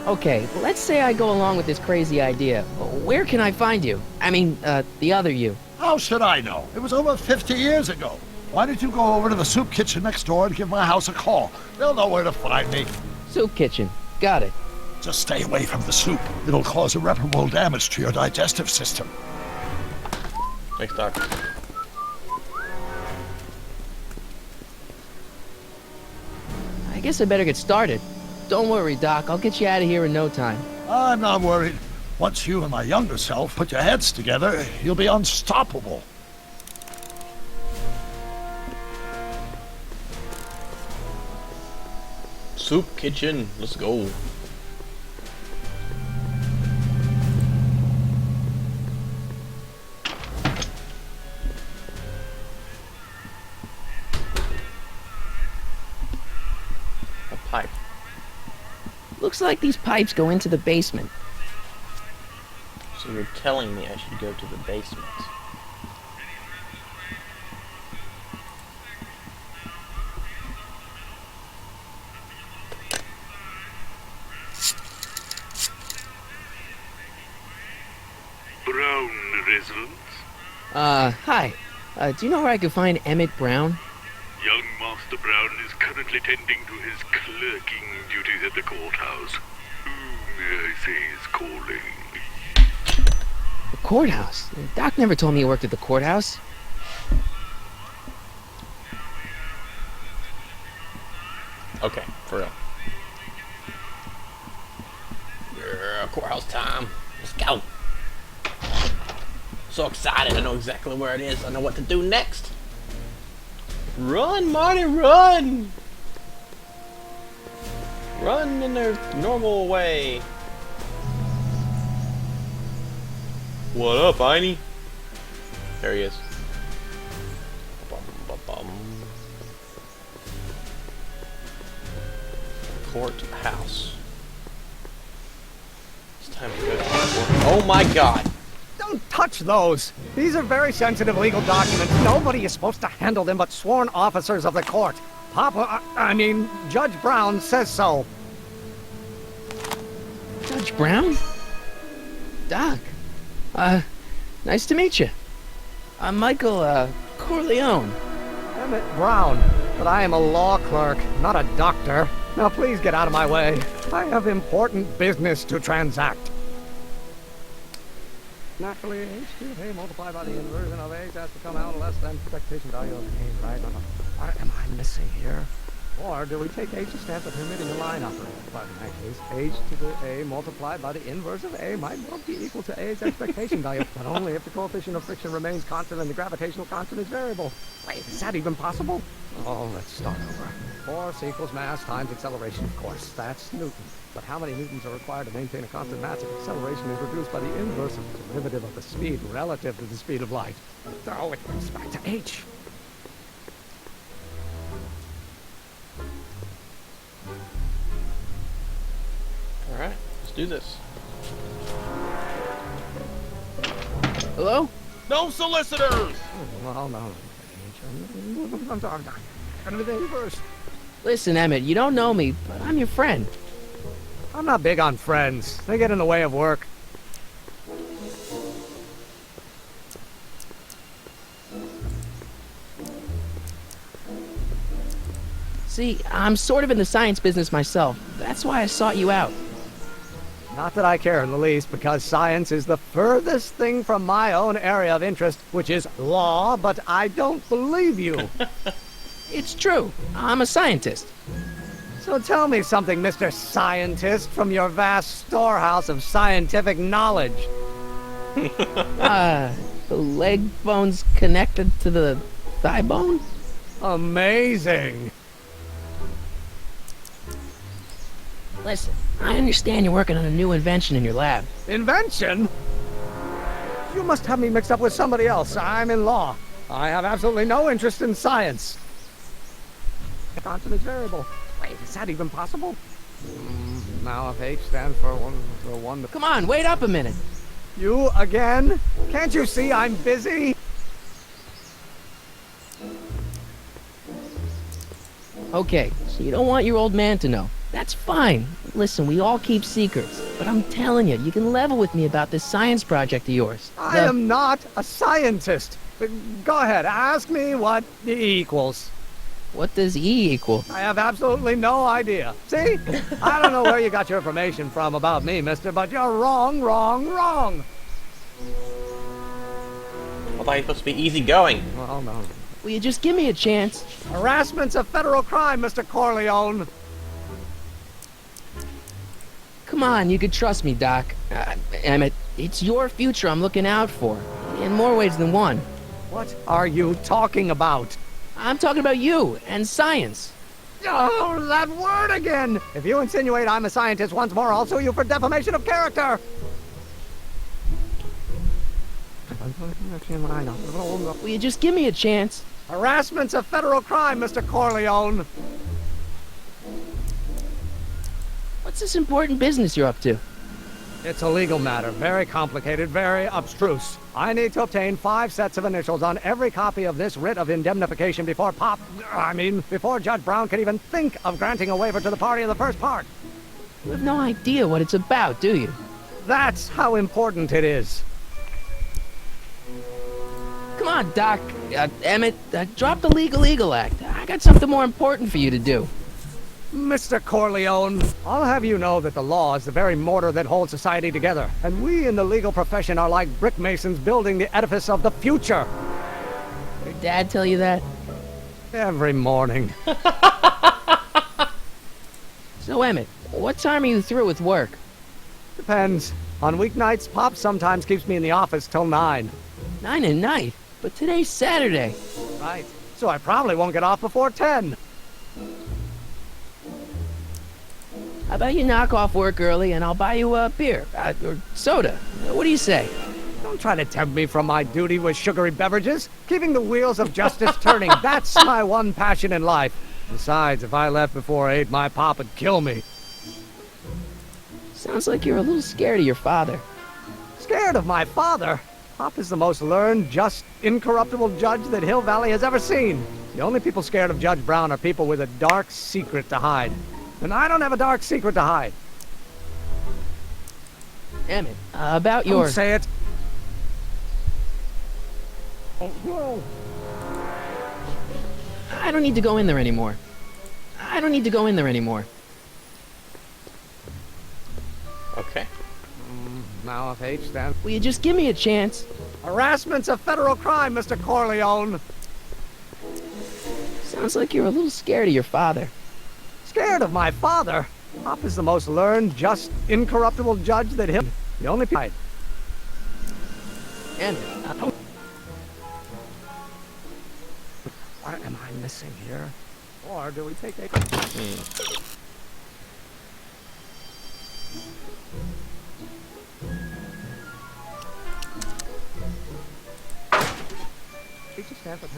Okay, let's say I go along with this crazy idea. Where can I find you? I mean, the other you. How should I know? It was over 50 years ago. Why don't you go over to the soup kitchen next door and give my house a call? They'll know where to find me. Soup kitchen. Got it. Just stay away from the soup. It'll cause irreparable damage to your digestive system. Thanks, Doc. I guess I better get started. Don't worry, Doc. I'll get you out of here in no time. I'm not worried. Once you and my younger self put your heads together, you'll be unstoppable. Soup kitchen. Let's go. A pipe. Looks like these pipes go into the basement. So you're telling me I should go to the basement? Brown residence? Hi. Do you know where I could find Emmett Brown? Young Master Brown is currently tending to his clerking duties at the courthouse. Who may I say is calling? The courthouse? Doc never told me he worked at the courthouse. Okay, for real. Yeah, courthouse time. Let's go. So excited. I know exactly where it is. I know what to do next. Run, Marty, run! Run in their normal way. What up, Einie? There he is. Bum, bum, bum. Courthouse. It's time to go to court. Oh my god! Don't touch those! These are very sensitive legal documents. Nobody is supposed to handle them but sworn officers of the court. I mean, Judge Brown says so. Judge Brown? Doc. Nice to meet you. I'm Michael, Corleone. Emmett Brown. But I am a law clerk, not a doctor. Now please get out of my way. I have important business to transact. Naturally, h to a multiplied by the inversion of h has to come out less than expectation value of a, right? Am I missing here? Or do we take h to stand for permitting a line operator? But in that case, h to the a multiplied by the inverse of a might well be equal to a's expectation value, but only if the coefficient of friction remains constant and the gravitational constant is variable. Wait, is that even possible? Oh, let's start over. Force equals mass times acceleration, of course. That's Newton. But how many newtons are required to maintain a constant mass if acceleration is reduced by the inverse of the derivative of the speed relative to the speed of light? Oh, it brings back to h. Alright, let's do this. Hello? No solicitors! Well, no. I'm sorry. I'm the inverse. Listen, Emmett, you don't know me, but I'm your friend. I'm not big on friends. They get in the way of work. See, I'm sort of in the science business myself. That's why I sought you out. Not that I care in the least, because science is the furthest thing from my own area of interest, which is law, but I don't believe you. It's true. I'm a scientist. So tell me something, Mr. Scientist, from your vast storehouse of scientific knowledge. The leg bone's connected to the thigh bone? Amazing. Listen, I understand you're working on a new invention in your lab. Invention? You must have me mixed up with somebody else. I'm in law. I have absolutely no interest in science. Constant is variable. Wait, is that even possible? Now if H stands for one... Come on, wait up a minute. You again? Can't you see I'm busy? Okay, so you don't want your old man to know. That's fine. Listen, we all keep secrets. But I'm telling you, you can level with me about this science project of yours. I am not a scientist. Go ahead, ask me what E equals. What does E equal? I have absolutely no idea. See? I don't know where you got your information from about me, mister, but you're wrong, wrong, wrong. I thought he was supposed to be easygoing. Well, no. Will you just give me a chance? Harassment's a federal crime, Mr. Corleone. Come on, you could trust me, Doc. Emmett, it's your future I'm looking out for. In more ways than one. What are you talking about? I'm talking about you and science. Oh, that word again! If you insinuate I'm a scientist once more, I'll sue you for defamation of character! Will you just give me a chance? Harassment's a federal crime, Mr. Corleone. What's this important business you're up to? It's a legal matter, very complicated, very abstruse. I need to obtain 5 sets of initials on every copy of this writ of indemnification before before Judge Brown can even think of granting a waiver to the party of the first part. You have no idea what it's about, do you? That's how important it is. Come on, Doc. Emmett, drop the Legal Eagle Act. I got something more important for you to do. Mr. Corleone, I'll have you know that the law is the very mortar that holds society together, and we in the legal profession are like brick masons building the edifice of the future. Your dad tell you that? Every morning. So, Emmett, what time are you through with work? Depends. On weeknights, Pop sometimes keeps me in the office till 9. 9 at night? But today's Saturday. Right. So I probably won't get off before 10. How about you knock off work early and I'll buy you a beer, or soda. What do you say? Don't try to tempt me from my duty with sugary beverages. Keeping the wheels of justice turning, that's my one passion in life. Besides, if I left before 8, my pop would kill me. Sounds like you're a little scared of your father. Scared of my father? Pop is the most learned, just, incorruptible judge that Hill Valley has ever seen. The only people scared of Judge Brown are people with a dark secret to hide. And I don't have a dark secret to hide. Emmett, about your... Don't say it. Oh, no. I don't need to go in there anymore. I don't need to go in there anymore. Okay. Now if H stands... Will you just give me a chance? Harassment's a federal crime, Mr. Corleone. Sounds like you're a little scared of your father. Scared of my father? Pop is the most learned, just, incorruptible judge that Hill... The only... Emmett, What am I missing here? Or do we take a... Teacher Stanford.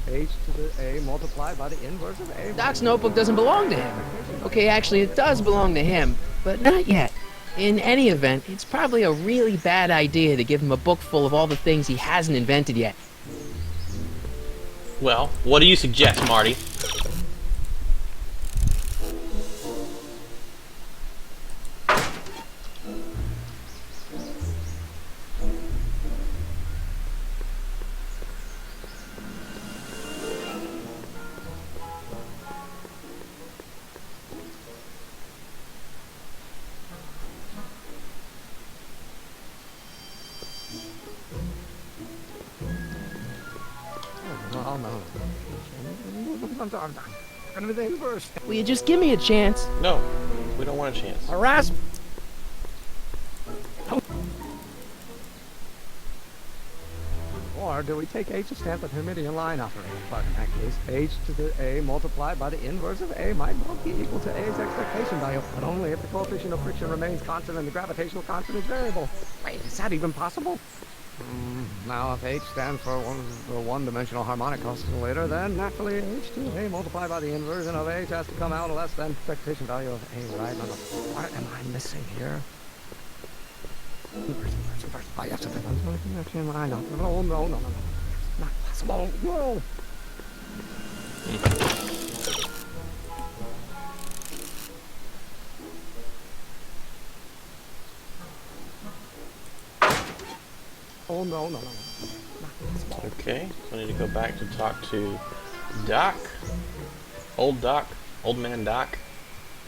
H to the A multiplied by the inverse of A. Doc's notebook doesn't belong to him. Okay, actually, it does belong to him, but not yet. In any event, it's probably a really bad idea to give him a book full of all the things he hasn't invented yet. Well, what do you suggest, Marty? Oh, no. I'm gonna be the inverse. Will you just give me a chance? No, we don't want a chance. Harass... Or do we take H to stand for the Hermitian line operator? But in that case, H to the A multiplied by the inverse of A might well be equal to A's expectation value, but only if the coefficient of friction remains constant and the gravitational constant is variable. Wait, is that even possible? Now, if H stands for the one-dimensional harmonic oscillator, then naturally H to the A multiplied by the inversion of H has to come out less than expectation value of A, right? No. What am I missing here? Inverse. I have to I know. No. Not possible. No. Oh, no. Not possible. Okay, so I need to go back to talk to Doc. Old Man Doc.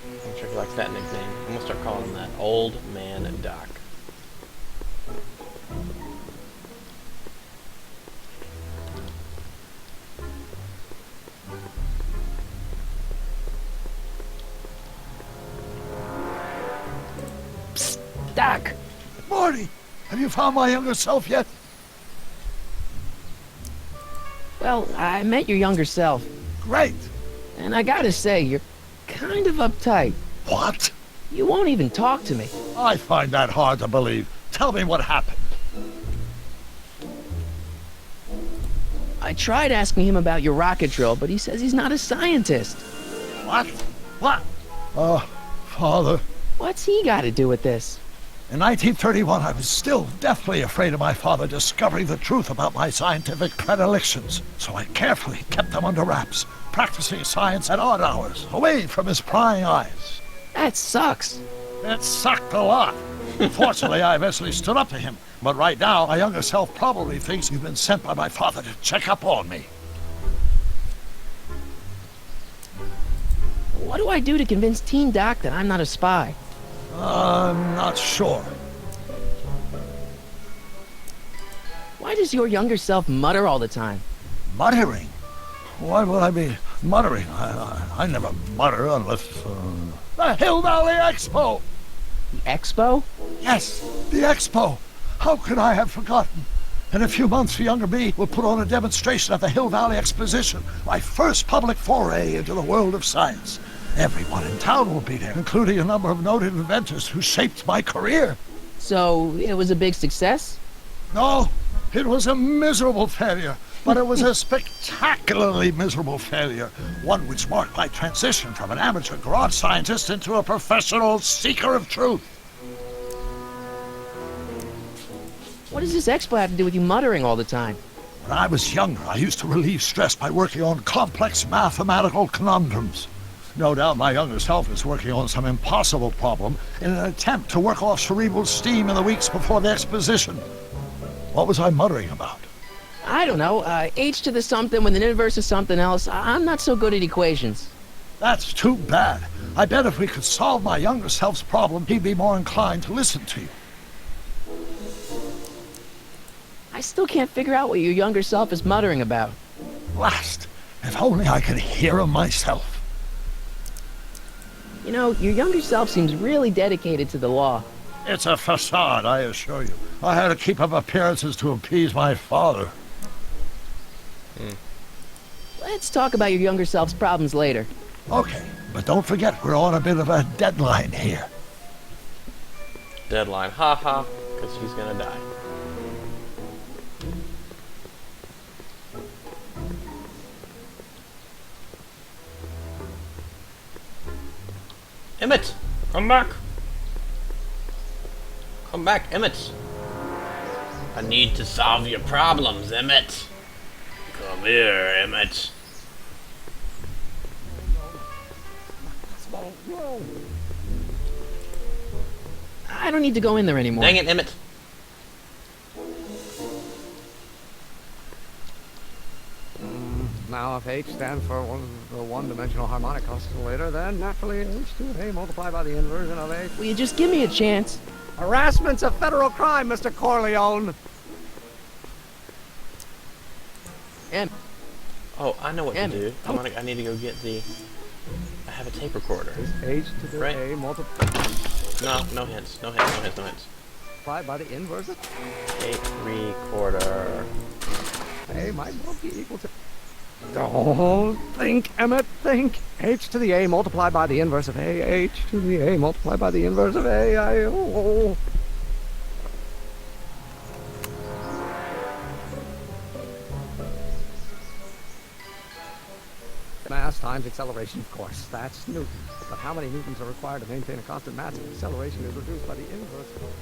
I'm not sure if he likes that nickname. I'm gonna start calling him that. Old Man Doc. Psst, Doc. Marty, have you found my younger self yet? Well, I met your younger self, Great. and I gotta say, you're kind of uptight. What? You won't even talk to me. I find that hard to believe. Tell me what happened. I tried asking him about your rocket drill, but he says he's not a scientist. What? What? Father. What's he got to do with this? In 1931, I was still deathly afraid of my father discovering the truth about my scientific predilections, so I carefully kept them under wraps, practicing science at odd hours, away from his prying eyes. That sucks. It sucked a lot. Fortunately, I eventually stood up to him, but right now, my younger self probably thinks you've been sent by my father to check up on me. What do I do to convince Teen Doc that I'm not a spy? I'm not sure. Why does your younger self mutter all the time? Muttering? Why would I be muttering? I never mutter unless... The Hill Valley Expo! The Expo? Yes, the Expo! How could I have forgotten? In a few months, the younger me will put on a demonstration at the Hill Valley Exposition, my first public foray into the world of science. Everyone in town will be there, including a number of noted inventors who shaped my career. So, it was a big success? No, it was a miserable failure, but it was a spectacularly miserable failure, one which marked my transition from an amateur garage scientist into a professional seeker of truth. What does this expo have to do with you muttering all the time? When I was younger, I used to relieve stress by working on complex mathematical conundrums. No doubt my younger self is working on some impossible problem in an attempt to work off cerebral steam in the weeks before the exposition. What was I muttering about? I don't know, H to the something when the inverse is something else. I'm not so good at equations. That's too bad. I bet if we could solve my younger self's problem, he'd be more inclined to listen to you. I still can't figure out what your younger self is muttering about. Blast! If only I could hear him myself. You know, your younger self seems really dedicated to the law. It's a facade, I assure you. I had to keep up appearances to appease my father. Let's talk about your younger self's problems later. Okay, but don't forget we're on a bit of a deadline here. Deadline, haha, because he's gonna die. Emmett! Come back! Come back, Emmett! I need to solve your problems, Emmett! Come here, Emmett. I don't need to go in there anymore. Dang it, Emmett! Now, if H stands for the one-dimensional harmonic oscillator, then naturally H to the A multiplied by the inversion of H. Will you just give me a chance? Harassment's a federal crime, Mr. Corleone. Em, Oh, I know what to Emmett. do. I need to go get the... I have a tape recorder. H to the Right. A multiplied No hints. No hints. by the inverse of Tape recorder. A might well be equal to... Don't think, Emmett, think. H to the A multiplied by the inverse of A. H to the A multiplied by the inverse of A. mass times acceleration, of course. That's Newton. But how many newtons are required to maintain a constant mass if acceleration is reduced by the inverse?